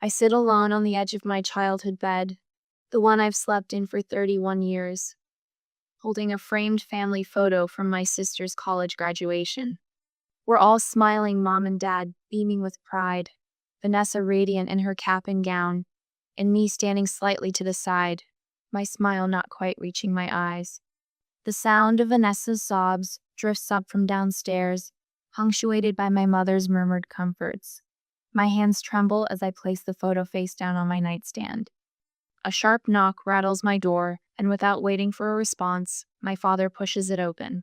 I sit alone on the edge of my childhood bed, the one I've slept in for 31 years, holding a framed family photo from my sister's college graduation. We're all smiling, mom and dad beaming with pride, Vanessa radiant in her cap and gown, and me standing slightly to the side, my smile not quite reaching my eyes. The sound of Vanessa's sobs drifts up from downstairs, punctuated by my mother's murmured comforts. My hands tremble as I place the photo face down on my nightstand. A sharp knock rattles my door, and without waiting for a response, my father pushes it open.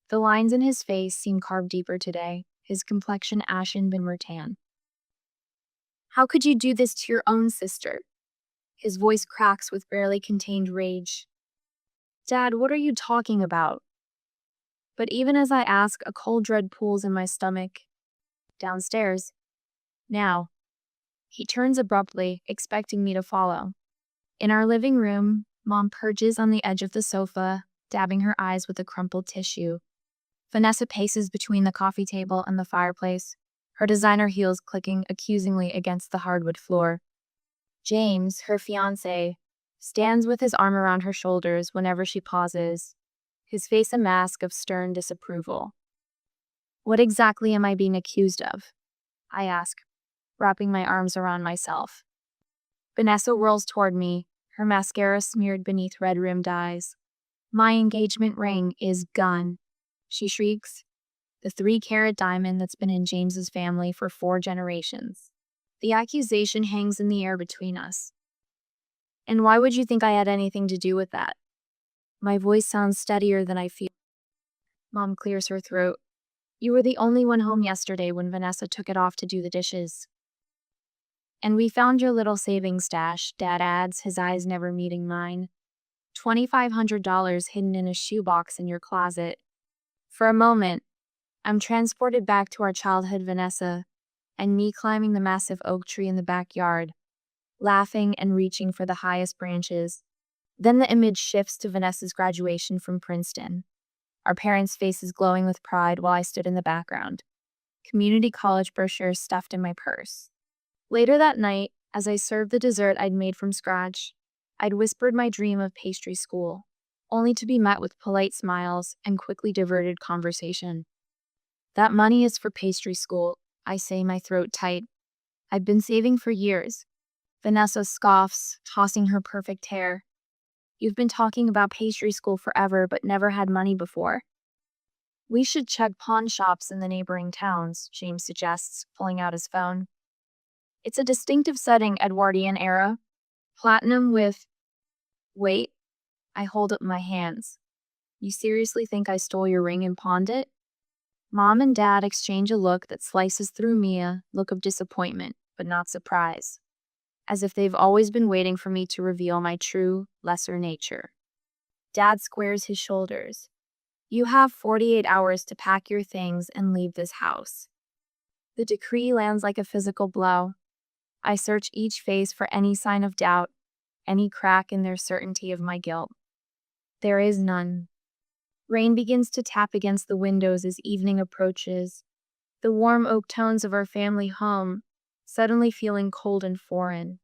The lines in his face seem carved deeper today, his complexion ashen but rattan. "How could you do this to your own sister?" His voice cracks with barely contained rage. "Dad, what are you talking about?" But even as I ask, a cold dread pools in my stomach. Downstairs. Now. He turns abruptly, expecting me to follow. In our living room, Mom perches on the edge of the sofa, dabbing her eyes with a crumpled tissue. Vanessa paces between the coffee table and the fireplace, her designer heels clicking accusingly against the hardwood floor. James, her fiancé, stands with his arm around her shoulders whenever she pauses, his face a mask of stern disapproval. "What exactly am I being accused of?" I ask, wrapping my arms around myself. Vanessa whirls toward me, her mascara smeared beneath red-rimmed eyes. "My engagement ring is gone," she shrieks. "The 3-carat diamond that's been in James's family for 4 generations. The accusation hangs in the air between us." "And why would you think I had anything to do with that?" My voice sounds steadier than I feel. Mom clears her throat. "You were the only one home yesterday when Vanessa took it off to do the dishes." "And we found your little savings stash," Dad adds, his eyes never meeting mine. $2,500 hidden in a shoebox in your closet. For a moment, I'm transported back to our childhood Vanessa, and me climbing the massive oak tree in the backyard, laughing and reaching for the highest branches. Then the image shifts to Vanessa's graduation from Princeton, our parents' faces glowing with pride while I stood in the background, community college brochures stuffed in my purse. Later that night, as I served the dessert I'd made from scratch, I'd whispered my dream of pastry school, only to be met with polite smiles and quickly diverted conversation. "That money is for pastry school," I say, my throat tight. "I've been saving for years." Vanessa scoffs, tossing her perfect hair. "You've been talking about pastry school forever, but never had money before." "We should check pawn shops in the neighboring towns," James suggests, pulling out his phone. "It's a distinctive setting, Edwardian era. Platinum with—" "Wait." I hold up my hands. "You seriously think I stole your ring and pawned it?" Mom and Dad exchange a look that slices through me, a look of disappointment, but not surprise, as if they've always been waiting for me to reveal my true, lesser nature. Dad squares his shoulders. "You have 48 hours to pack your things and leave this house." The decree lands like a physical blow. I search each face for any sign of doubt, any crack in their certainty of my guilt. There is none. Rain begins to tap against the windows as evening approaches, the warm oak tones of our family home suddenly feeling cold and foreign.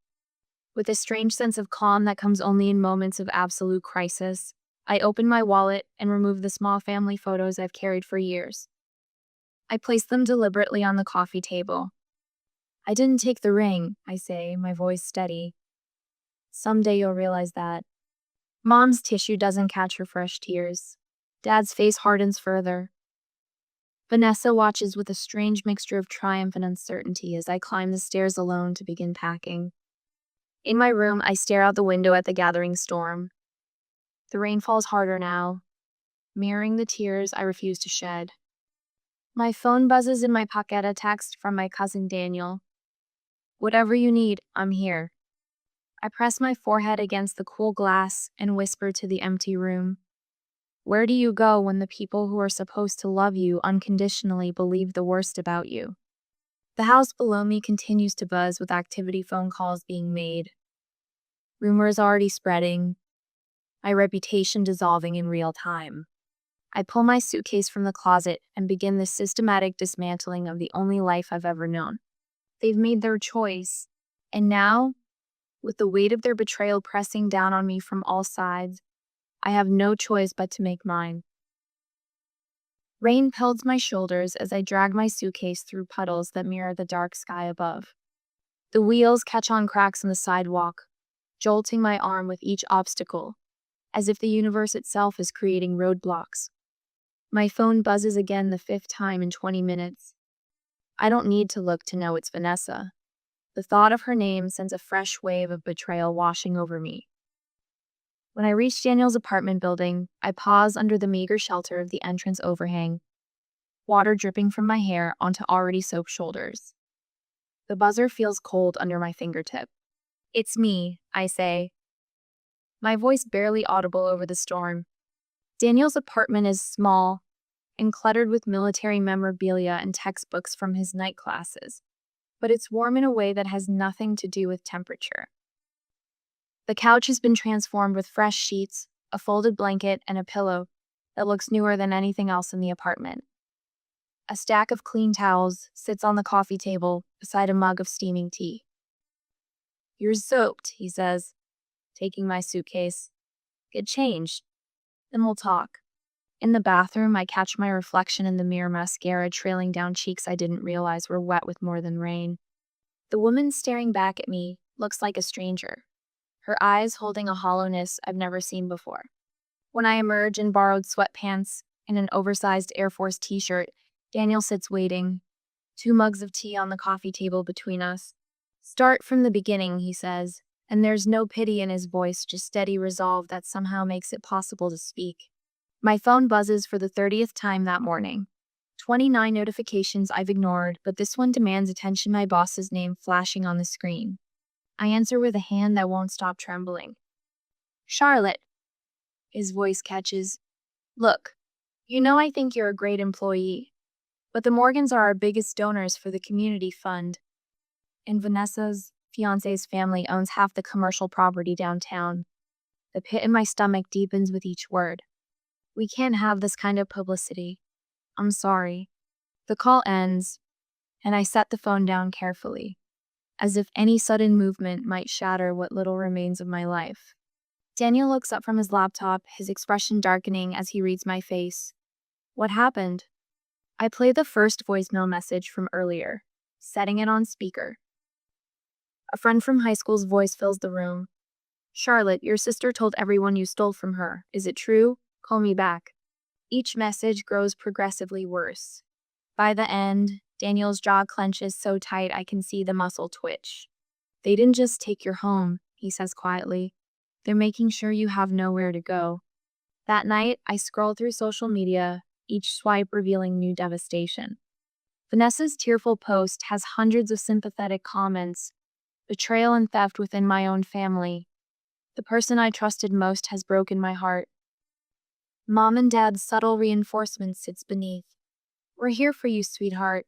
With a strange sense of calm that comes only in moments of absolute crisis, I open my wallet and remove the small family photos I've carried for years. I place them deliberately on the coffee table. "I didn't take the ring," I say, my voice steady. "Someday you'll realize that." Mom's tissue doesn't catch her fresh tears. Dad's face hardens further. Vanessa watches with a strange mixture of triumph and uncertainty as I climb the stairs alone to begin packing. In my room, I stare out the window at the gathering storm. The rain falls harder now, mirroring the tears I refuse to shed. My phone buzzes in my pocket, a text from my cousin Daniel. "Whatever you need, I'm here." I press my forehead against the cool glass and whisper to the empty room. Where do you go when the people who are supposed to love you unconditionally believe the worst about you? The house below me continues to buzz with activity phone calls being made. Rumors already spreading. My reputation dissolving in real time. I pull my suitcase from the closet and begin the systematic dismantling of the only life I've ever known. They've made their choice. And now, with the weight of their betrayal pressing down on me from all sides, I have no choice but to make mine. Rain pelts my shoulders as I drag my suitcase through puddles that mirror the dark sky above. The wheels catch on cracks in the sidewalk, jolting my arm with each obstacle, as if the universe itself is creating roadblocks. My phone buzzes again the 5th time in 20 minutes. I don't need to look to know it's Vanessa. The thought of her name sends a fresh wave of betrayal washing over me. When I reach Daniel's apartment building, I pause under the meager shelter of the entrance overhang, water dripping from my hair onto already soaked shoulders. The buzzer feels cold under my fingertip. "It's me," I say, my voice barely audible over the storm. Daniel's apartment is small and cluttered with military memorabilia and textbooks from his night classes, but it's warm in a way that has nothing to do with temperature. The couch has been transformed with fresh sheets, a folded blanket, and a pillow that looks newer than anything else in the apartment. A stack of clean towels sits on the coffee table beside a mug of steaming tea. "You're soaked," he says, taking my suitcase. "Get changed, then we'll talk." In the bathroom, I catch my reflection in the mirror, mascara trailing down cheeks I didn't realize were wet with more than rain. The woman staring back at me looks like a stranger, her eyes holding a hollowness I've never seen before. When I emerge in borrowed sweatpants and an oversized Air Force t-shirt, Daniel sits waiting, 2 mugs of tea on the coffee table between us. "Start from the beginning," he says, and there's no pity in his voice, just steady resolve that somehow makes it possible to speak. My phone buzzes for the 30th time that morning. 29 notifications I've ignored, but this one demands attention, my boss's name flashing on the screen. I answer with a hand that won't stop trembling. "Charlotte," his voice catches. "Look, you know I think you're a great employee, but the Morgans are our biggest donors for the community fund. And Vanessa's fiance's family owns half the commercial property downtown." The pit in my stomach deepens with each word. "We can't have this kind of publicity. I'm sorry." The call ends, and I set the phone down carefully, as if any sudden movement might shatter what little remains of my life. Daniel looks up from his laptop, his expression darkening as he reads my face. "What happened?" I play the first voicemail message from earlier, setting it on speaker. A friend from high school's voice fills the room. "Charlotte, your sister told everyone you stole from her. Is it true? Call me back." Each message grows progressively worse. By the end, Daniel's jaw clenches so tight I can see the muscle twitch. "They didn't just take your home," he says quietly. "They're making sure you have nowhere to go." That night, I scroll through social media, each swipe revealing new devastation. Vanessa's tearful post has hundreds of sympathetic comments. Betrayal and theft within my own family. The person I trusted most has broken my heart. Mom and Dad's subtle reinforcement sits beneath. "We're here for you, sweetheart.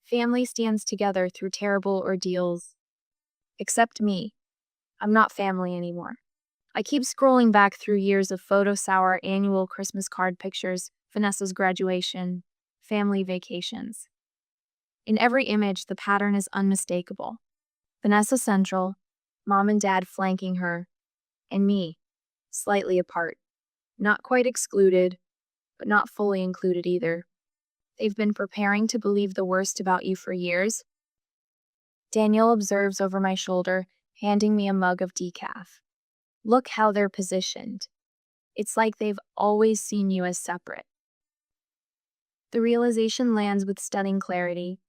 Family stands together through terrible ordeals. Except me. I'm not family anymore." I keep scrolling back through years of photo sour annual Christmas card pictures, Vanessa's graduation, family vacations. In every image, the pattern is unmistakable. Vanessa central, Mom and Dad flanking her, and me, slightly apart. Not quite excluded, but not fully included either. "They've been preparing to believe the worst about you for years." Daniel observes over my shoulder, handing me a mug of decaf. "Look how they're positioned. It's like they've always seen you as separate." The realization lands with stunning clarity.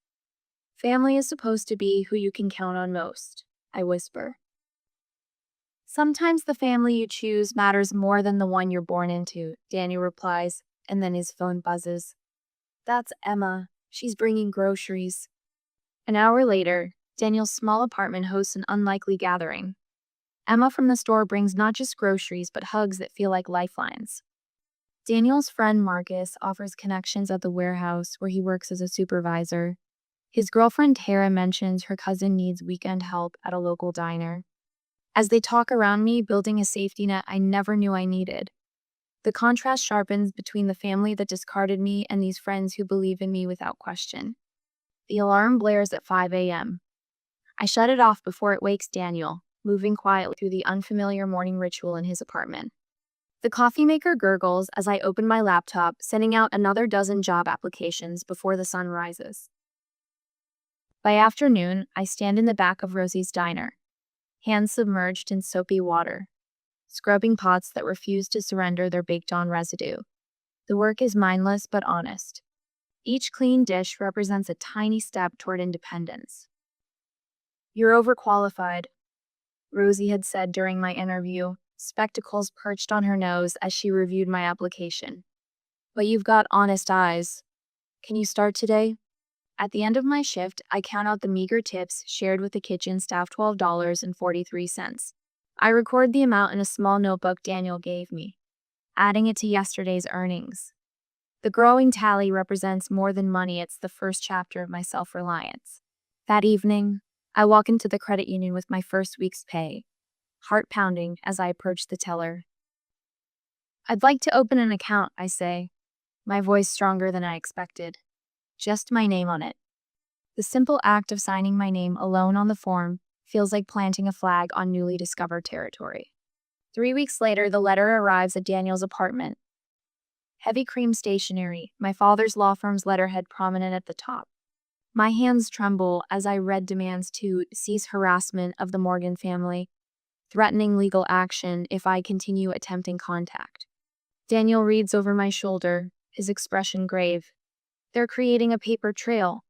"Family is supposed to be who you can count on most," I whisper. "Sometimes the family you choose matters more than the one you're born into," Daniel replies, and then his phone buzzes. "That's Emma. She's bringing groceries." An hour later, Daniel's small apartment hosts an unlikely gathering. Emma from the store brings not just groceries, but hugs that feel like lifelines. Daniel's friend Marcus offers connections at the warehouse where he works as a supervisor. His girlfriend Tara mentions her cousin needs weekend help at a local diner. As they talk around me, building a safety net I never knew I needed. The contrast sharpens between the family that discarded me and these friends who believe in me without question. The alarm blares at 5 a.m. I shut it off before it wakes Daniel, moving quietly through the unfamiliar morning ritual in his apartment. The coffee maker gurgles as I open my laptop, sending out another dozen job applications before the sun rises. By afternoon, I stand in the back of Rosie's diner, hands submerged in soapy water, scrubbing pots that refuse to surrender their baked-on residue. The work is mindless but honest. Each clean dish represents a tiny step toward independence. "You're overqualified," Rosie had said during my interview, spectacles perched on her nose as she reviewed my application. "But you've got honest eyes. Can you start today?" At the end of my shift, I count out the meager tips shared with the kitchen staff, $12.43. I record the amount in a small notebook Daniel gave me, adding it to yesterday's earnings. The growing tally represents more than money. It's the first chapter of my self-reliance. That evening, I walk into the credit union with my first week's pay, heart pounding as I approach the teller. "I'd like to open an account," I say, my voice stronger than I expected. Just my name on it. The simple act of signing my name alone on the form feels like planting a flag on newly discovered territory. 3 weeks later, the letter arrives at Daniel's apartment. Heavy cream stationery, my father's law firm's letterhead prominent at the top. My hands tremble as I read demands to cease harassment of the Morgan family, threatening legal action if I continue attempting contact. Daniel reads over my shoulder, his expression grave. "They're creating a paper trail."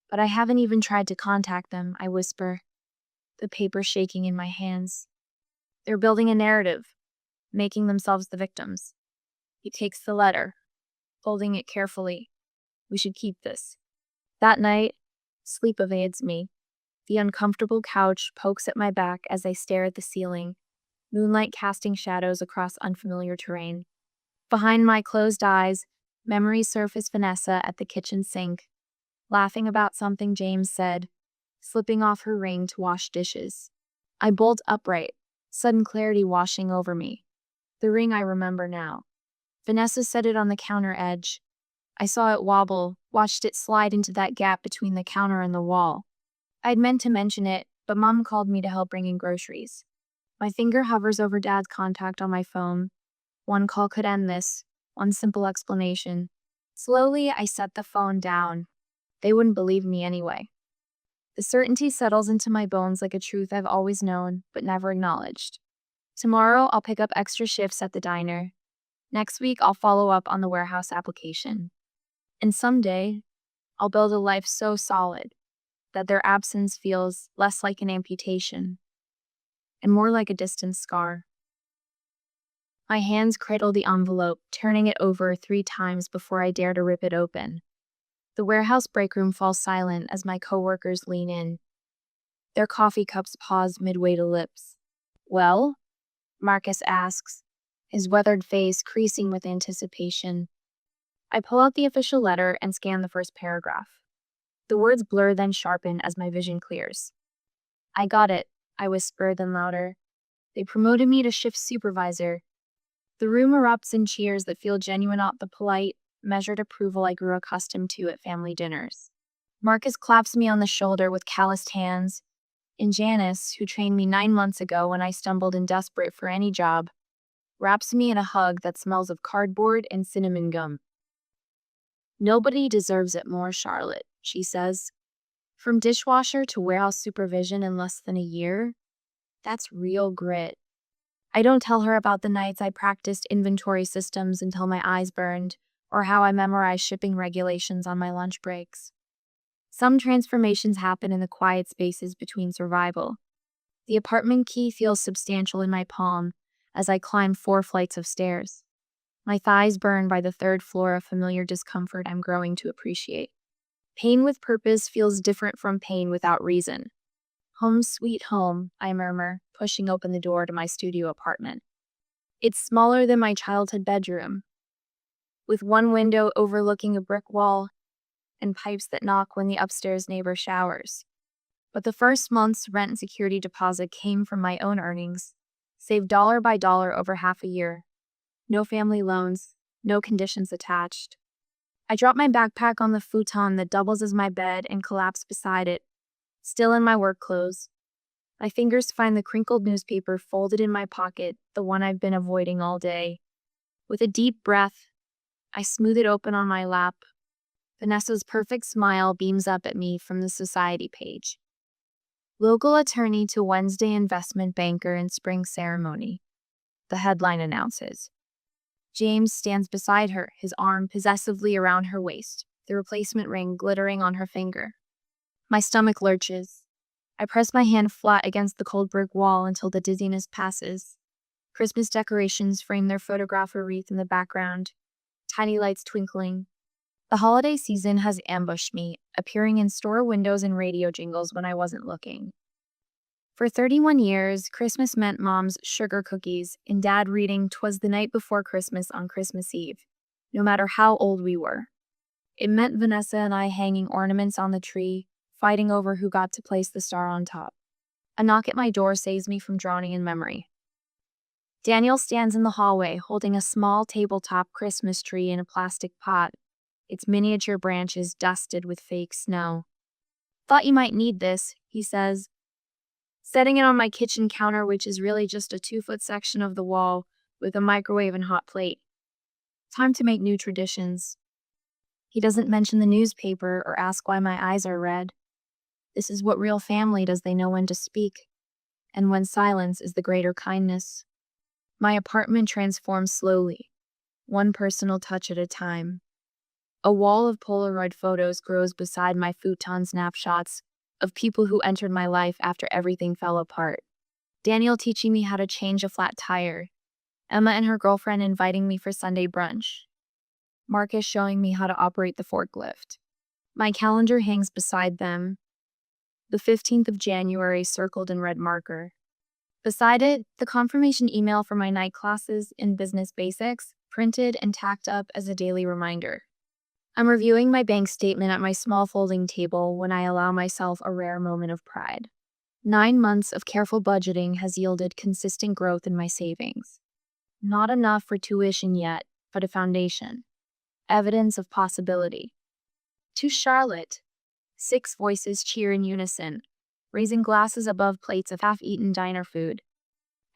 "But I haven't even tried to contact them," I whisper, the paper shaking in my hands. "They're building a narrative, making themselves the victims." He takes the letter, folding it carefully. "We should keep this." That night, sleep evades me. The uncomfortable couch pokes at my back as I stare at the ceiling, moonlight casting shadows across unfamiliar terrain. Behind my closed eyes, memories surface Vanessa at the kitchen sink, laughing about something James said, slipping off her ring to wash dishes. I bolt upright, sudden clarity washing over me. The ring I remember now. Vanessa set it on the counter edge. I saw it wobble, watched it slide into that gap between the counter and the wall. I'd meant to mention it, but Mom called me to help bring in groceries. My finger hovers over Dad's contact on my phone. One call could end this, one simple explanation. Slowly, I set the phone down. They wouldn't believe me anyway. The certainty settles into my bones like a truth I've always known, but never acknowledged. Tomorrow, I'll pick up extra shifts at the diner. Next week, I'll follow up on the warehouse application. And someday, I'll build a life so solid that their absence feels less like an amputation and more like a distant scar. My hands cradle the envelope, turning it over 3 times before I dare to rip it open. The warehouse break room falls silent as my coworkers lean in. Their coffee cups pause midway to lips. "Well?" Marcus asks, his weathered face creasing with anticipation. I pull out the official letter and scan the first paragraph. The words blur, then sharpen as my vision clears. "I got it," I whisper, then louder. "They promoted me to shift supervisor." The room erupts in cheers that feel genuine, not the polite, measured approval I grew accustomed to at family dinners. Marcus claps me on the shoulder with calloused hands, and Janice, who trained me 9 months ago when I stumbled in desperate for any job, wraps me in a hug that smells of cardboard and cinnamon gum. "Nobody deserves it more, Charlotte," she says. "From dishwasher to warehouse supervision in less than a year? That's real grit." I don't tell her about the nights I practiced inventory systems until my eyes burned, or how I memorized shipping regulations on my lunch breaks. Some transformations happen in the quiet spaces between survival. The apartment key feels substantial in my palm as I climb 4 flights of stairs. My thighs burn by the 3rd floor, a familiar discomfort I'm growing to appreciate. Pain with purpose feels different from pain without reason. "Home sweet home," I murmur, pushing open the door to my studio apartment. It's smaller than my childhood bedroom, with one window overlooking a brick wall and pipes that knock when the upstairs neighbor showers. But the first month's rent and security deposit came from my own earnings, saved dollar by dollar over half a year. No family loans, no conditions attached. I drop my backpack on the futon that doubles as my bed and collapse beside it, Still in my work clothes. My fingers find the crinkled newspaper folded in my pocket, the one I've been avoiding all day. With a deep breath, I smooth it open on my lap. Vanessa's perfect smile beams up at me from the society page. Local attorney to Wednesday investment banker in spring ceremony. The headline announces. James stands beside her, his arm possessively around her waist, the replacement ring glittering on her finger. My stomach lurches. I press my hand flat against the cold brick wall until the dizziness passes. Christmas decorations frame their photographer wreath in the background, tiny lights twinkling. The holiday season has ambushed me, appearing in store windows and radio jingles when I wasn't looking. For 31 years, Christmas meant Mom's sugar cookies and Dad reading "'Twas the Night Before Christmas" on Christmas Eve, no matter how old we were. It meant Vanessa and I hanging ornaments on the tree, fighting over who got to place the star on top. A knock at my door saves me from drowning in memory. Daniel stands in the hallway holding a small tabletop Christmas tree in a plastic pot, its miniature branches dusted with fake snow. "Thought you might need this," he says, setting it on my kitchen counter, which is really just a 2-foot section of the wall with a microwave and hot plate. Time to make new traditions. He doesn't mention the newspaper or ask why my eyes are red. This is what real family does. They know when to speak, and when silence is the greater kindness. My apartment transforms slowly, one personal touch at a time. A wall of Polaroid photos grows beside my futon snapshots of people who entered my life after everything fell apart. Daniel teaching me how to change a flat tire. Emma and her girlfriend inviting me for Sunday brunch. Marcus showing me how to operate the forklift. My calendar hangs beside them. The 15th of January circled in red marker. Beside it, the confirmation email for my night classes in business basics, printed and tacked up as a daily reminder. I'm reviewing my bank statement at my small folding table when I allow myself a rare moment of pride. 9 months of careful budgeting has yielded consistent growth in my savings. Not enough for tuition yet, but a foundation. Evidence of possibility. To Charlotte. 6 voices cheer in unison, raising glasses above plates of half-eaten diner food.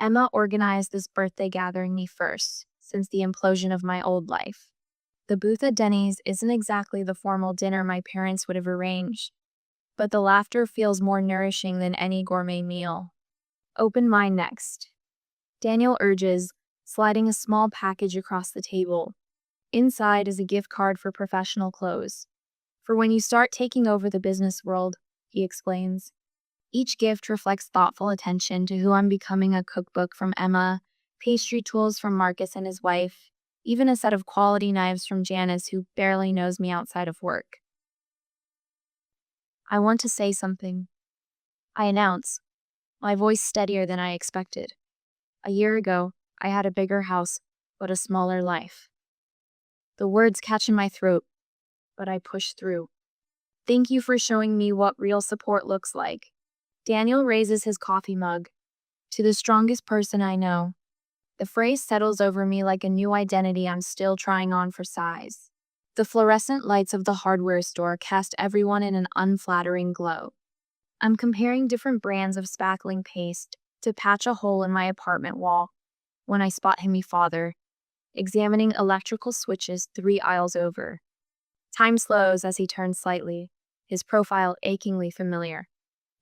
Emma organized this birthday gathering me first, since the implosion of my old life. The booth at Denny's isn't exactly the formal dinner my parents would have arranged, but the laughter feels more nourishing than any gourmet meal. Open mine next. Daniel urges, sliding a small package across the table. Inside is a gift card for professional clothes. For when you start taking over the business world, he explains. Each gift reflects thoughtful attention to who I'm becoming, a cookbook from Emma, pastry tools from Marcus and his wife, even a set of quality knives from Janice, who barely knows me outside of work. I want to say something. I announce, my voice steadier than I expected. A year ago, I had a bigger house, but a smaller life. The words catch in my throat, but I push through. Thank you for showing me what real support looks like. Daniel raises his coffee mug. To the strongest person I know. The phrase settles over me like a new identity I'm still trying on for size. The fluorescent lights of the hardware store cast everyone in an unflattering glow. I'm comparing different brands of spackling paste to patch a hole in my apartment wall when I spot him, father, examining electrical switches 3 aisles over. Time slows as he turns slightly, his profile achingly familiar.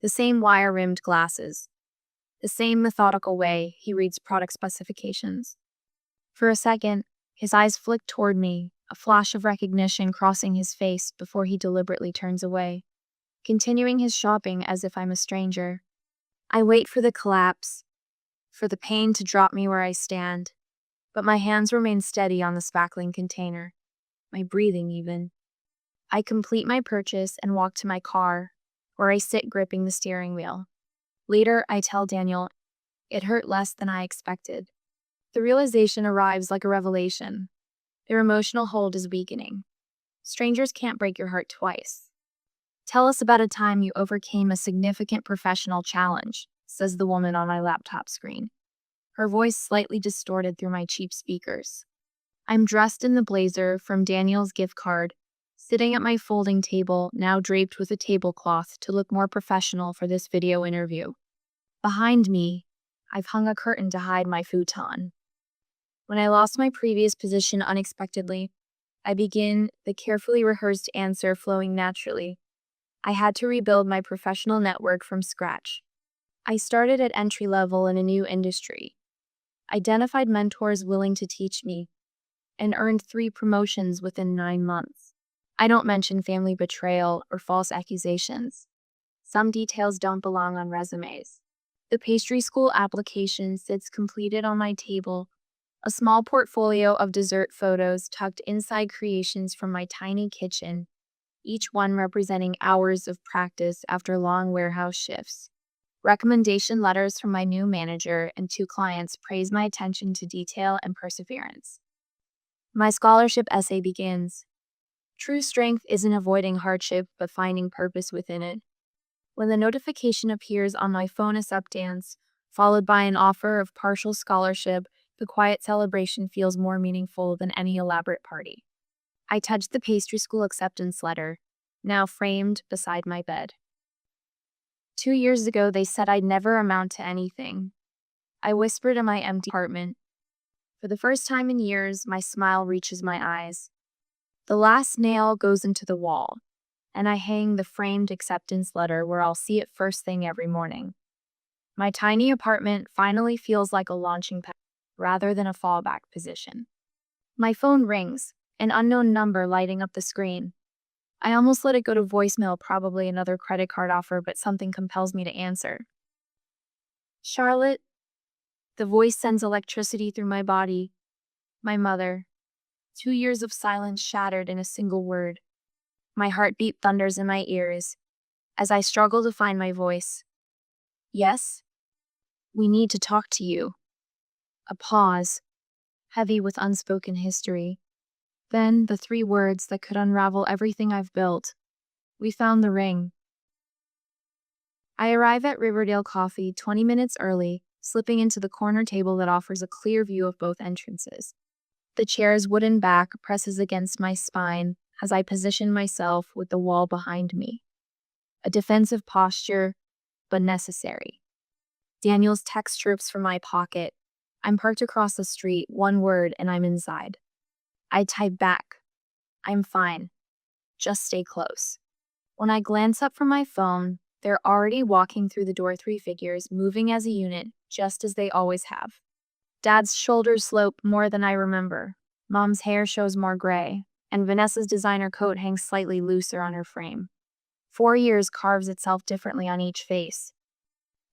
The same wire-rimmed glasses. The same methodical way he reads product specifications. For a second, his eyes flick toward me, a flash of recognition crossing his face before he deliberately turns away, continuing his shopping as if I'm a stranger. I wait for the collapse, for the pain to drop me where I stand, but my hands remain steady on the spackling container, my breathing even. I complete my purchase and walk to my car, where I sit gripping the steering wheel. Later, I tell Daniel, it hurt less than I expected. The realization arrives like a revelation. Their emotional hold is weakening. Strangers can't break your heart twice. Tell us about a time you overcame a significant professional challenge, says the woman on my laptop screen, her voice slightly distorted through my cheap speakers. I'm dressed in the blazer from Daniel's gift card, sitting at my folding table, now draped with a tablecloth to look more professional for this video interview. Behind me, I've hung a curtain to hide my futon. When I lost my previous position unexpectedly, I begin the carefully rehearsed answer flowing naturally. I had to rebuild my professional network from scratch. I started at entry level in a new industry, identified mentors willing to teach me, and earned 3 promotions within 9 months. I don't mention family betrayal or false accusations. Some details don't belong on resumes. The pastry school application sits completed on my table, a small portfolio of dessert photos tucked inside creations from my tiny kitchen, each one representing hours of practice after long warehouse shifts. Recommendation letters from my new manager and 2 clients praise my attention to detail and perseverance. My scholarship essay begins. True strength isn't avoiding hardship, but finding purpose within it. When the notification appears on my phone as updance, followed by an offer of partial scholarship, the quiet celebration feels more meaningful than any elaborate party. I touch the pastry school acceptance letter, now framed beside my bed. 2 years ago, they said I'd never amount to anything. I whispered in my empty apartment. For the first time in years, my smile reaches my eyes. The last nail goes into the wall, and I hang the framed acceptance letter where I'll see it first thing every morning. My tiny apartment finally feels like a launching pad rather than a fallback position. My phone rings, an unknown number lighting up the screen. I almost let it go to voicemail, probably another credit card offer, but something compels me to answer. Charlotte. The voice sends electricity through my body. My mother. 2 years of silence shattered in a single word. My heartbeat thunders in my ears as I struggle to find my voice. Yes? We need to talk to you. A pause, heavy with unspoken history. Then the 3 words that could unravel everything I've built. We found the ring. I arrive at Riverdale Coffee 20 minutes early, slipping into the corner table that offers a clear view of both entrances. The chair's wooden back presses against my spine as I position myself with the wall behind me. A defensive posture, but necessary. Daniel's text chirps from my pocket. I'm parked across the street, 1 word, and I'm inside. I type back. I'm fine. Just stay close. When I glance up from my phone, they're already walking through the door, 3 figures, moving as a unit, just as they always have. Dad's shoulders slope more than I remember. Mom's hair shows more gray, and Vanessa's designer coat hangs slightly looser on her frame. 4 years carves itself differently on each face.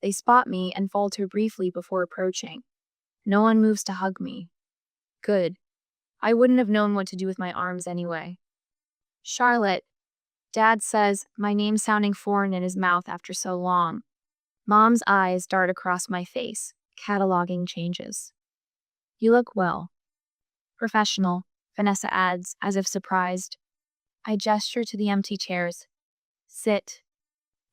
They spot me and falter briefly before approaching. No one moves to hug me. Good. I wouldn't have known what to do with my arms anyway. Charlotte. Dad says, my name sounding foreign in his mouth after so long. Mom's eyes dart across my face, cataloging changes. You look well. Professional, Vanessa adds, as if surprised. I gesture to the empty chairs. Sit.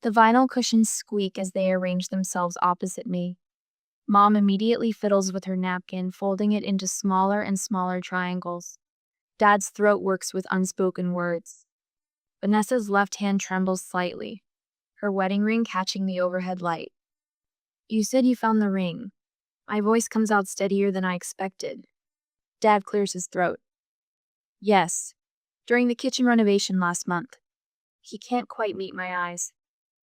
The vinyl cushions squeak as they arrange themselves opposite me. Mom immediately fiddles with her napkin, folding it into smaller and smaller triangles. Dad's throat works with unspoken words. Vanessa's left hand trembles slightly, her wedding ring catching the overhead light. You said you found the ring. My voice comes out steadier than I expected. Dad clears his throat. Yes, during the kitchen renovation last month. He can't quite meet my eyes.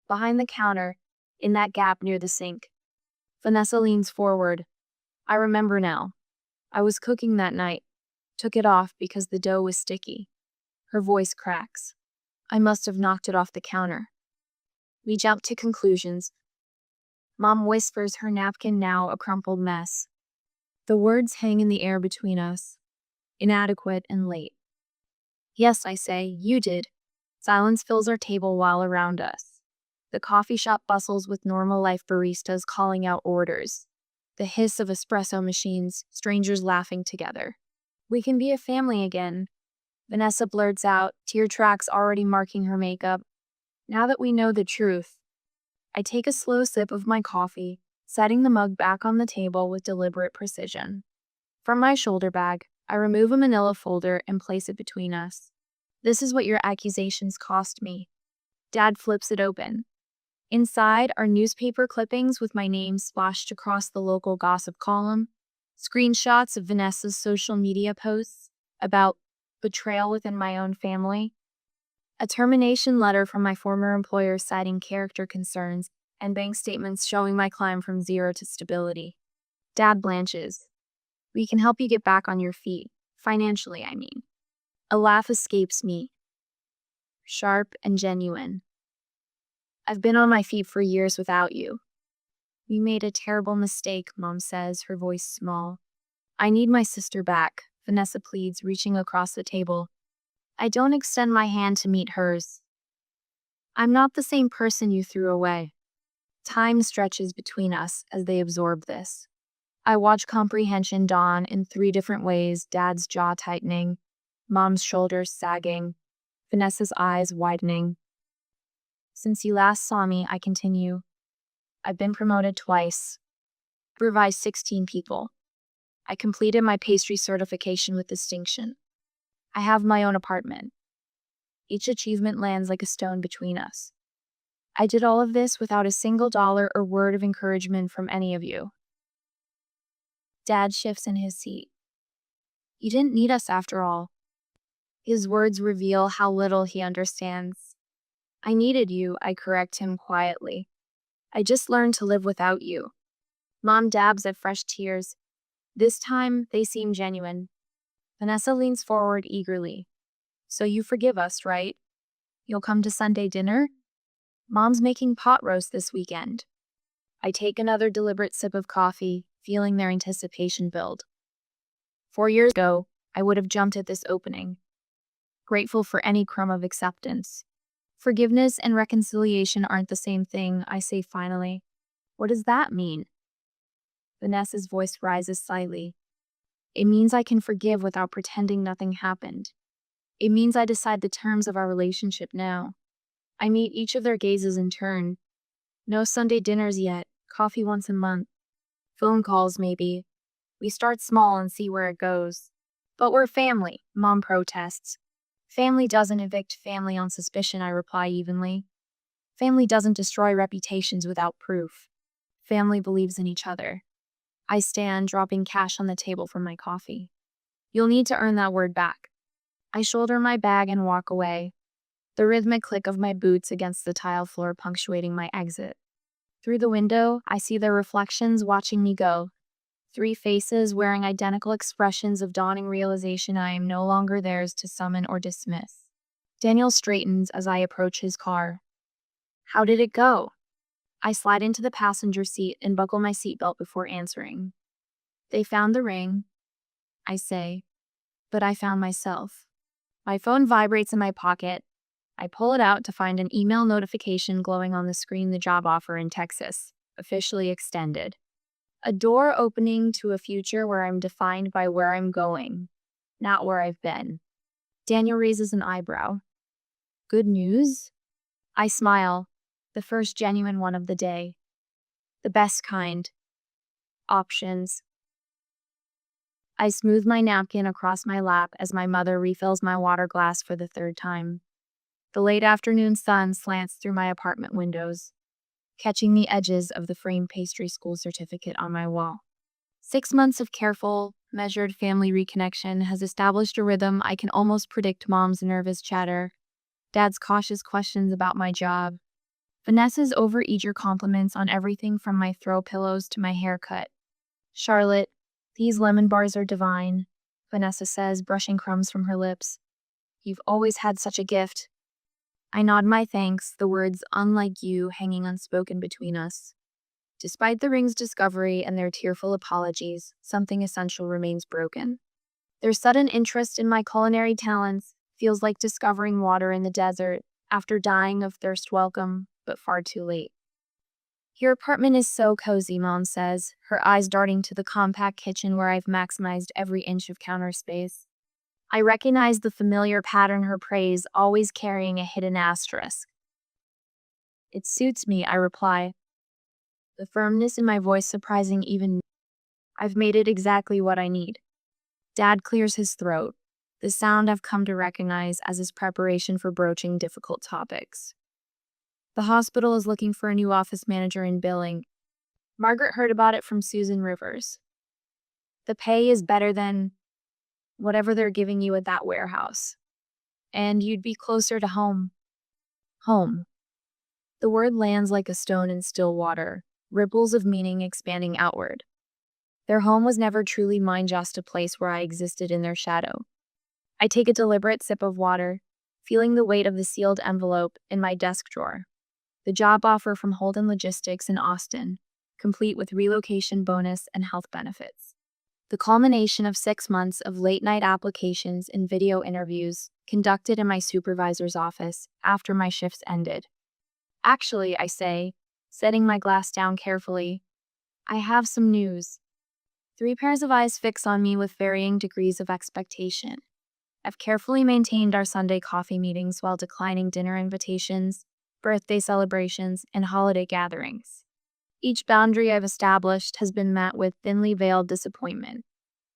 Behind the counter, in that gap near the sink. Vanessa leans forward. I remember now. I was cooking that night. Took it off because the dough was sticky. Her voice cracks. I must have knocked it off the counter. We jump to conclusions. Mom whispers, her napkin now a crumpled mess. The words hang in the air between us. Inadequate and late. Yes, I say, you did. Silence fills our table while around us. The coffee shop bustles with normal life baristas calling out orders. The hiss of espresso machines, strangers laughing together. We can be a family again. Vanessa blurts out, tear tracks already marking her makeup. Now that we know the truth. I take a slow sip of my coffee, setting the mug back on the table with deliberate precision. From my shoulder bag, I remove a manila folder and place it between us. This is what your accusations cost me. Dad flips it open. Inside are newspaper clippings with my name splashed across the local gossip column, screenshots of Vanessa's social media posts about betrayal within my own family, a termination letter from my former employer citing character concerns, and bank statements showing my climb from zero to stability. Dad blanches. We can help you get back on your feet. Financially, I mean. A laugh escapes me. Sharp and genuine. I've been on my feet for years without you. We made a terrible mistake, Mom says, her voice small. I need my sister back, Vanessa pleads, reaching across the table. I don't extend my hand to meet hers. I'm not the same person you threw away. Time stretches between us as they absorb this. I watch comprehension dawn in 3 different ways, Dad's jaw tightening, Mom's shoulders sagging, Vanessa's eyes widening. Since you last saw me, I continue. I've been promoted twice. Supervised 16 people. I completed my pastry certification with distinction. I have my own apartment. Each achievement lands like a stone between us. I did all of this without a single dollar or word of encouragement from any of you. Dad shifts in his seat. You didn't need us after all. His words reveal how little he understands. I needed you, I correct him quietly. I just learned to live without you. Mom dabs at fresh tears. This time, they seem genuine. Vanessa leans forward eagerly. So you forgive us, right? You'll come to Sunday dinner? Mom's making pot roast this weekend. I take another deliberate sip of coffee, feeling their anticipation build. 4 years ago, I would have jumped at this opening, grateful for any crumb of acceptance. Forgiveness and reconciliation aren't the same thing, I say finally. What does that mean? Vanessa's voice rises slightly. It means I can forgive without pretending nothing happened. It means I decide the terms of our relationship now. I meet each of their gazes in turn. No Sunday dinners yet, coffee once a month. Phone calls maybe. We start small and see where it goes. But we're family, Mom protests. Family doesn't evict family on suspicion, I reply evenly. Family doesn't destroy reputations without proof. Family believes in each other. I stand, dropping cash on the table for my coffee. You'll need to earn that word back. I shoulder my bag and walk away, the rhythmic click of my boots against the tile floor punctuating my exit. Through the window, I see their reflections watching me go. 3 faces wearing identical expressions of dawning realization I am no longer theirs to summon or dismiss. Daniel straightens as I approach his car. How did it go? I slide into the passenger seat and buckle my seatbelt before answering. They found the ring, I say, but I found myself. My phone vibrates in my pocket. I pull it out to find an email notification glowing on the screen, the job offer in Texas, officially extended. A door opening to a future where I'm defined by where I'm going, not where I've been. Daniel raises an eyebrow. Good news? I smile, the first genuine one of the day. The best kind. Options. I smooth my napkin across my lap as my mother refills my water glass for the 3rd time. The late afternoon sun slants through my apartment windows, catching the edges of the framed pastry school certificate on my wall. 6 months of careful, measured family reconnection has established a rhythm I can almost predict. Mom's nervous chatter, Dad's cautious questions about my job, Vanessa's over-eager compliments on everything from my throw pillows to my haircut. Charlotte, these lemon bars are divine, Vanessa says, brushing crumbs from her lips. You've always had such a gift. I nod my thanks, the words unlike you hanging unspoken between us. Despite the ring's discovery and their tearful apologies, something essential remains broken. Their sudden interest in my culinary talents feels like discovering water in the desert after dying of thirst. Welcome, but far too late. Your apartment is so cozy, Mom says, her eyes darting to the compact kitchen where I've maximized every inch of counter space. I recognize the familiar pattern her praise, always carrying a hidden asterisk. It suits me, I reply, the firmness in my voice surprising even me. I've made it exactly what I need. Dad clears his throat. the sound I've come to recognize as his preparation for broaching difficult topics. The hospital is looking for a new office manager in billing. Margaret heard about it from Susan Rivers. The pay is better than whatever they're giving you at that warehouse. And you'd be closer to home. Home. The word lands like a stone in still water, ripples of meaning expanding outward. Their home was never truly mine, just a place where I existed in their shadow. I take a deliberate sip of water, feeling the weight of the sealed envelope in my desk drawer. The job offer from Holden Logistics in Austin, complete with relocation bonus and health benefits. The culmination of 6 months of late-night applications and video interviews conducted in my supervisor's office after my shifts ended. Actually, I say, setting my glass down carefully, I have some news. 3 pairs of eyes fix on me with varying degrees of expectation. I've carefully maintained our Sunday coffee meetings while declining dinner invitations, birthday celebrations, and holiday gatherings. Each boundary I've established has been met with thinly veiled disappointment,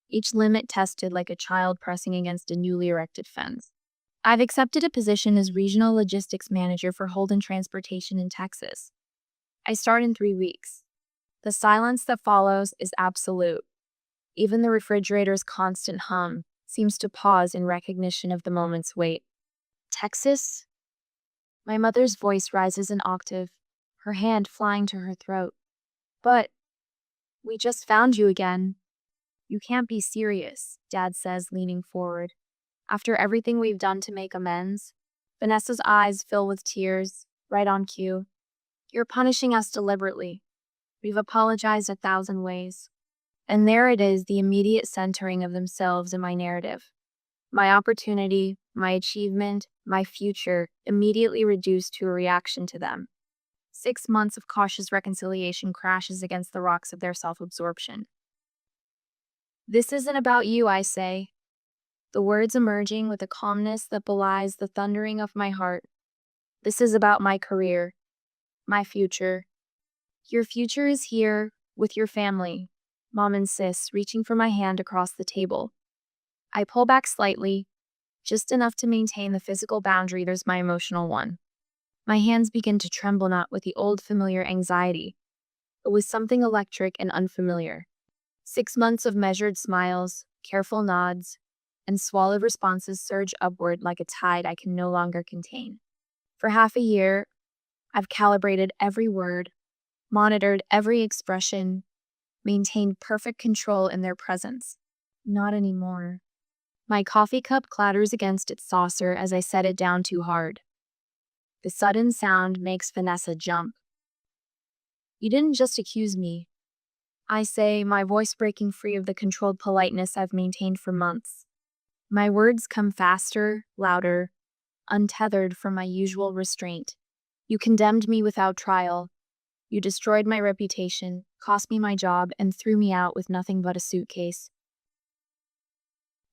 each limit tested like a child pressing against a newly erected fence. I've accepted a position as regional logistics manager for Holden Transportation in Texas. I start in 3 weeks. The silence that follows is absolute. Even the refrigerator's constant hum seems to pause in recognition of the moment's weight. Texas? My mother's voice rises an octave, her hand flying to her throat. But we just found you again. You can't be serious, Dad says, leaning forward. After everything we've done to make amends, Vanessa's eyes fill with tears, right on cue. You're punishing us deliberately. We've apologized 1,000 ways. And there it is, the immediate centering of themselves in my narrative. My opportunity, my achievement, my future, immediately reduced to a reaction to them. 6 months of cautious reconciliation crashes against the rocks of their self-absorption. This isn't about you, I say. The words emerging with a calmness that belies the thundering of my heart. This is about my career, my future. Your future is here, with your family, Mom insists, reaching for my hand across the table. I pull back slightly, just enough to maintain the physical boundary. There's my emotional one. My hands begin to tremble, not with the old familiar anxiety, but with something electric and unfamiliar. 6 months of measured smiles, careful nods, and swallowed responses surge upward like a tide I can no longer contain. For half a year, I've calibrated every word, monitored every expression, maintained perfect control in their presence. Not anymore. My coffee cup clatters against its saucer as I set it down too hard. The sudden sound makes Vanessa jump. You didn't just accuse me, I say, my voice breaking free of the controlled politeness I've maintained for months. My words come faster, louder, untethered from my usual restraint. You condemned me without trial. You destroyed my reputation, cost me my job, and threw me out with nothing but a suitcase.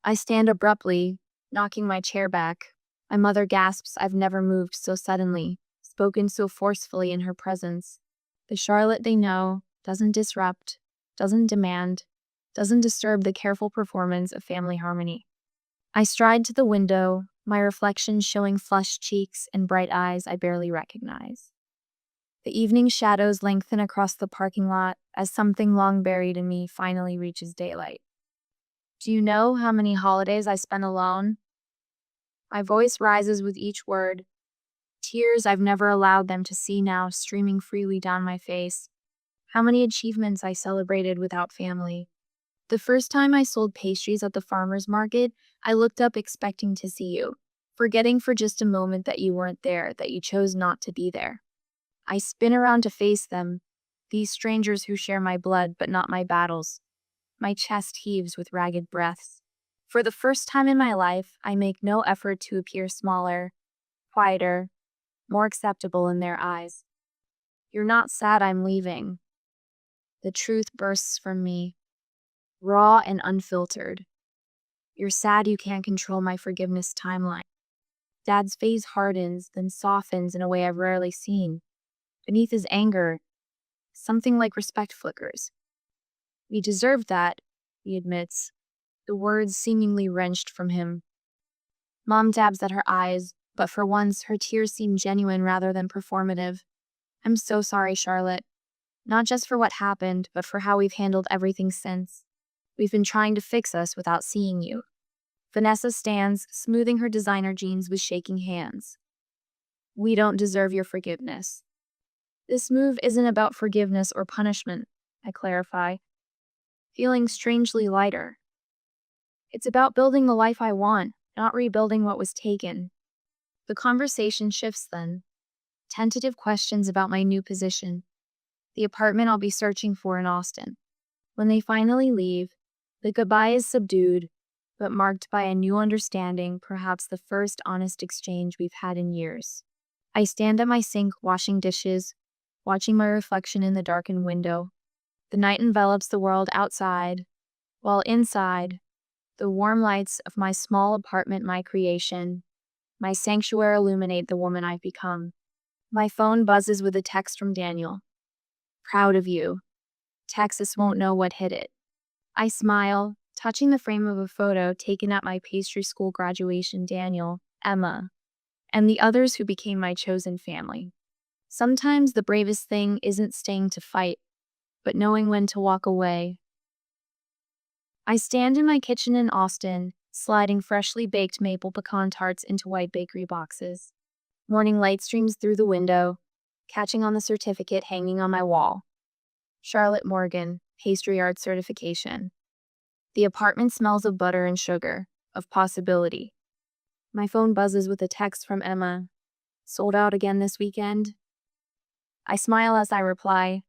I stand abruptly, knocking my chair back. My mother gasps. I've never moved so suddenly, spoken so forcefully in her presence. The Charlotte they know doesn't disrupt, doesn't demand, doesn't disturb the careful performance of family harmony. I stride to the window, my reflection showing flushed cheeks and bright eyes I barely recognize. The evening shadows lengthen across the parking lot as something long buried in me finally reaches daylight. Do you know how many holidays I spent alone? My voice rises with each word. Tears I've never allowed them to see now streaming freely down my face. How many achievements I celebrated without family. The first time I sold pastries at the farmer's market, I looked up expecting to see you, forgetting for just a moment that you weren't there, that you chose not to be there. I spin around to face them, these strangers who share my blood but not my battles. My chest heaves with ragged breaths. For the first time in my life, I make no effort to appear smaller, quieter, more acceptable in their eyes. You're not sad I'm leaving. The truth bursts from me, raw and unfiltered. You're sad you can't control my forgiveness timeline. Dad's face hardens, then softens in a way I've rarely seen. Beneath his anger, something like respect flickers. We deserved that, he admits, the words seemingly wrenched from him. Mom dabs at her eyes, but for once, her tears seem genuine rather than performative. I'm so sorry, Charlotte. Not just for what happened, but for how we've handled everything since. We've been trying to fix us without seeing you. Vanessa stands, smoothing her designer jeans with shaking hands. We don't deserve your forgiveness. This move isn't about forgiveness or punishment, I clarify, feeling strangely lighter. It's about building the life I want, not rebuilding what was taken. The conversation shifts then. Tentative questions about my new position, the apartment I'll be searching for in Austin. When they finally leave, the goodbye is subdued, but marked by a new understanding, perhaps the first honest exchange we've had in years. I stand at my sink washing dishes, watching my reflection in the darkened window. The night envelops the world outside, while inside, the warm lights of my small apartment, my creation, my sanctuary illuminate the woman I've become. My phone buzzes with a text from Daniel. Proud of you. Texas won't know what hit it. I smile, touching the frame of a photo taken at my pastry school graduation. Daniel, Emma, and the others who became my chosen family. Sometimes the bravest thing isn't staying to fight, but knowing when to walk away. I stand in my kitchen in Austin, sliding freshly baked maple pecan tarts into white bakery boxes. Morning light streams through the window, catching on the certificate hanging on my wall. Charlotte Morgan, Pastry Art Certification. The apartment smells of butter and sugar, of possibility. My phone buzzes with a text from Emma. Sold out again this weekend? I smile as I reply,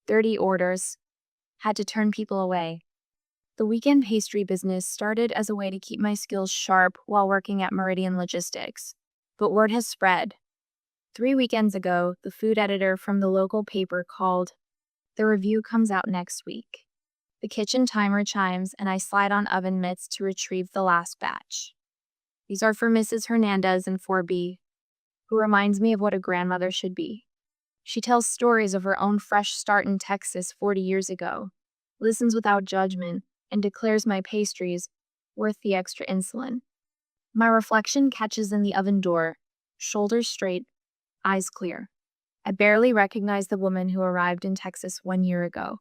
30 orders. Had to turn people away. The weekend pastry business started as a way to keep my skills sharp while working at Meridian Logistics. But word has spread. 3 weekends ago, the food editor from the local paper called. The review comes out next week. The kitchen timer chimes and I slide on oven mitts to retrieve the last batch. These are for Mrs. Hernandez in 4B, who reminds me of what a grandmother should be. She tells stories of her own fresh start in Texas 40 years ago, listens without judgment, and declares my pastries worth the extra insulin. My reflection catches in the oven door, shoulders straight, eyes clear. I barely recognize the woman who arrived in Texas 1 year ago,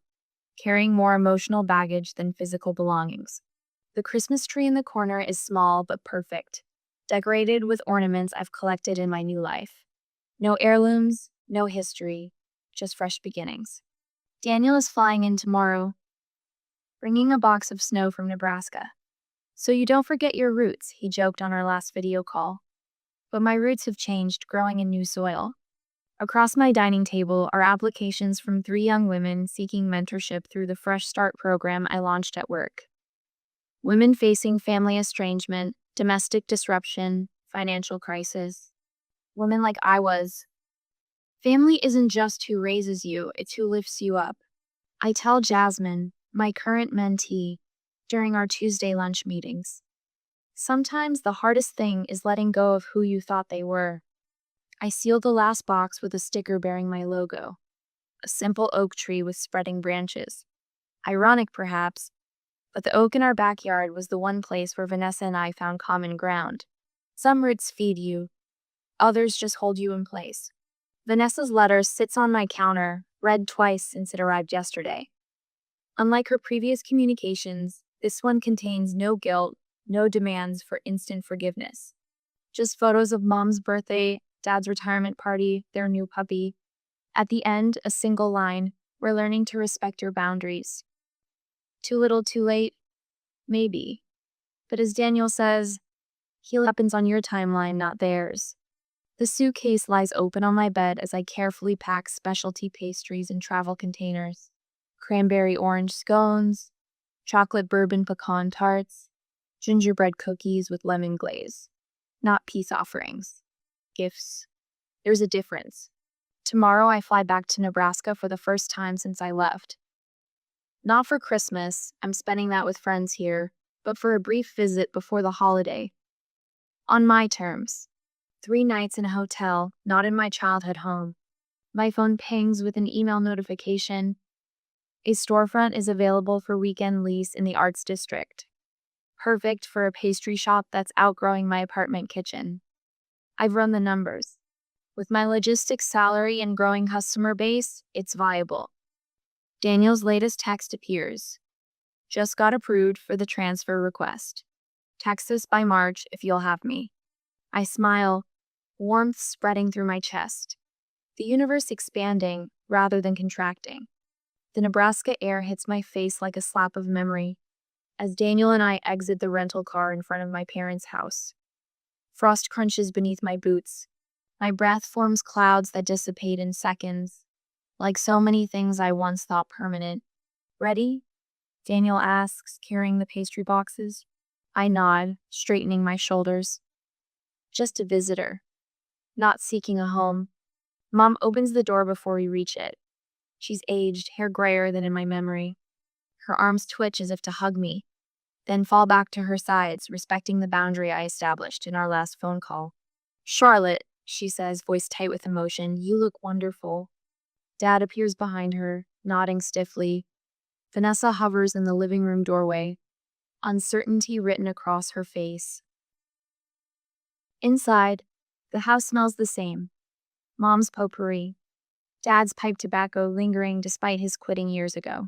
carrying more emotional baggage than physical belongings. The Christmas tree in the corner is small but perfect, decorated with ornaments I've collected in my new life. No heirlooms, no history, just fresh beginnings. Daniel is flying in tomorrow, bringing a box of snow from Nebraska. So you don't forget your roots, he joked on our last video call. But my roots have changed, growing in new soil. Across my dining table are applications from 3 young women seeking mentorship through the Fresh Start program I launched at work. Women facing family estrangement, domestic disruption, financial crisis. Women like I was. Family isn't just who raises you, it's who lifts you up. I tell Jasmine, my current mentee, during our Tuesday lunch meetings. Sometimes the hardest thing is letting go of who you thought they were. I seal the last box with a sticker bearing my logo, a simple oak tree with spreading branches. Ironic, perhaps, but the oak in our backyard was the one place where Vanessa and I found common ground. Some roots feed you, others just hold you in place. Vanessa's letter sits on my counter, read twice since it arrived yesterday. Unlike her previous communications, this one contains no guilt, no demands for instant forgiveness. Just photos of Mom's birthday, Dad's retirement party, their new puppy. At the end, a single line, we're learning to respect your boundaries. Too little, too late? Maybe. But as Daniel says, healing happens on your timeline, not theirs. The suitcase lies open on my bed as I carefully pack specialty pastries in travel containers. Cranberry orange scones, chocolate bourbon pecan tarts, gingerbread cookies with lemon glaze. Not peace offerings. Gifts. There's a difference. Tomorrow I fly back to Nebraska for the first time since I left. Not for Christmas, I'm spending that with friends here, but for a brief visit before the holiday. On my terms. 3 nights in a hotel, not in my childhood home. My phone pings with an email notification. A storefront is available for weekend lease in the Arts District. Perfect for a pastry shop that's outgrowing my apartment kitchen. I've run the numbers. With my logistics salary and growing customer base, it's viable. Daniel's latest text appears. Just got approved for the transfer request. Texas by March if you'll have me. I smile, warmth spreading through my chest. The universe expanding rather than contracting. The Nebraska air hits my face like a slap of memory as Daniel and I exit the rental car in front of my parents' house. Frost crunches beneath my boots. My breath forms clouds that dissipate in seconds, like so many things I once thought permanent. Ready? Daniel asks, carrying the pastry boxes. I nod, straightening my shoulders. Just a visitor. Not seeking a home. Mom opens the door before we reach it. She's aged, hair grayer than in my memory. Her arms twitch as if to hug me, then fall back to her sides, respecting the boundary I established in our last phone call. Charlotte, she says, voice tight with emotion, you look wonderful. Dad appears behind her, nodding stiffly. Vanessa hovers in the living room doorway, uncertainty written across her face. Inside, the house smells the same. Mom's potpourri. Dad's pipe tobacco lingering despite his quitting years ago.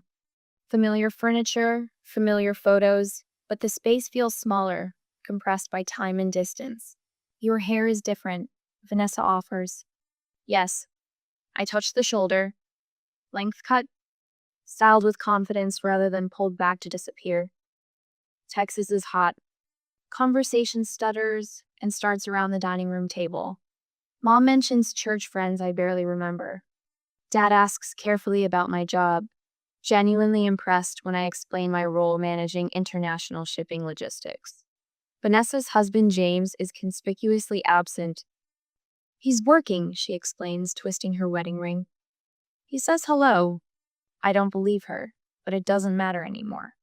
Familiar furniture, familiar photos, but the space feels smaller, compressed by time and distance. Your hair is different, Vanessa offers. Yes. I touch the shoulder. Length cut, styled with confidence rather than pulled back to disappear. Texas is hot. Conversation stutters and starts around the dining room table. Mom mentions church friends I barely remember. Dad asks carefully about my job, genuinely impressed when I explain my role managing international shipping logistics. Vanessa's husband, James, is conspicuously absent. He's working, she explains, twisting her wedding ring. He says hello. I don't believe her, but it doesn't matter anymore.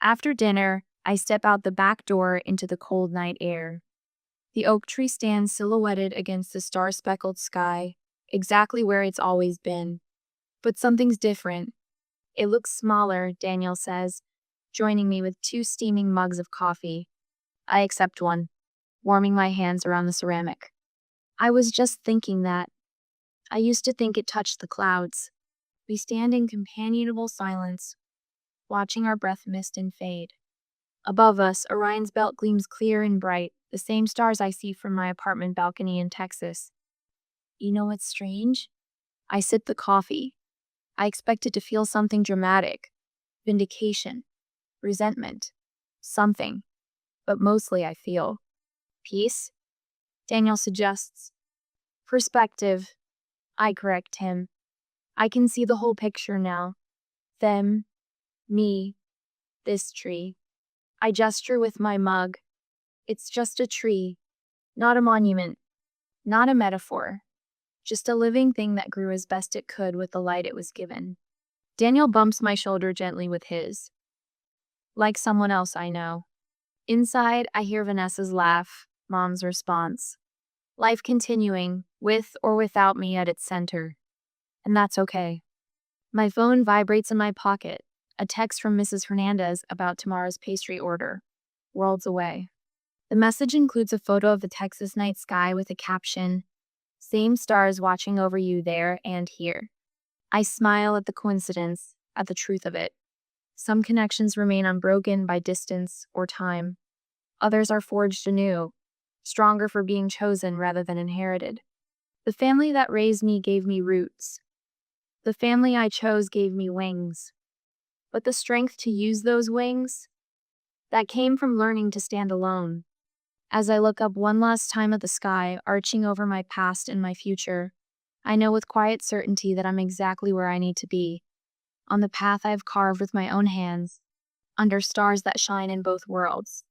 After dinner, I step out the back door into the cold night air. The oak tree stands silhouetted against the star-speckled sky, exactly where it's always been. But something's different. It looks smaller, Daniel says, joining me with 2 steaming mugs of coffee. I accept one, warming my hands around the ceramic. I was just thinking that. I used to think it touched the clouds. We stand in companionable silence, watching our breath mist and fade. Above us, Orion's belt gleams clear and bright, the same stars I see from my apartment balcony in Texas. You know what's strange? I sip the coffee. I expected to feel something dramatic. Vindication. Resentment. Something. But mostly I feel peace, Daniel suggests. Perspective. I correct him. I can see the whole picture now. Them. Me. This tree. I gesture with my mug. It's just a tree. Not a monument. Not a metaphor. Just a living thing that grew as best it could with the light it was given. Daniel bumps my shoulder gently with his. Like someone else I know. Inside, I hear Vanessa's laugh, Mom's response. Life continuing, with or without me at its center. And that's okay. My phone vibrates in my pocket, a text from Mrs. Hernandez about tomorrow's pastry order. Worlds away. The message includes a photo of the Texas night sky with a caption, "Same stars watching over you there and here." I smile at the coincidence, at the truth of it. Some connections remain unbroken by distance or time. Others are forged anew, stronger for being chosen rather than inherited. The family that raised me gave me roots. The family I chose gave me wings. But the strength to use those wings, that came from learning to stand alone. As I look up one last time at the sky, arching over my past and my future, I know with quiet certainty that I'm exactly where I need to be, on the path I've carved with my own hands, under stars that shine in both worlds.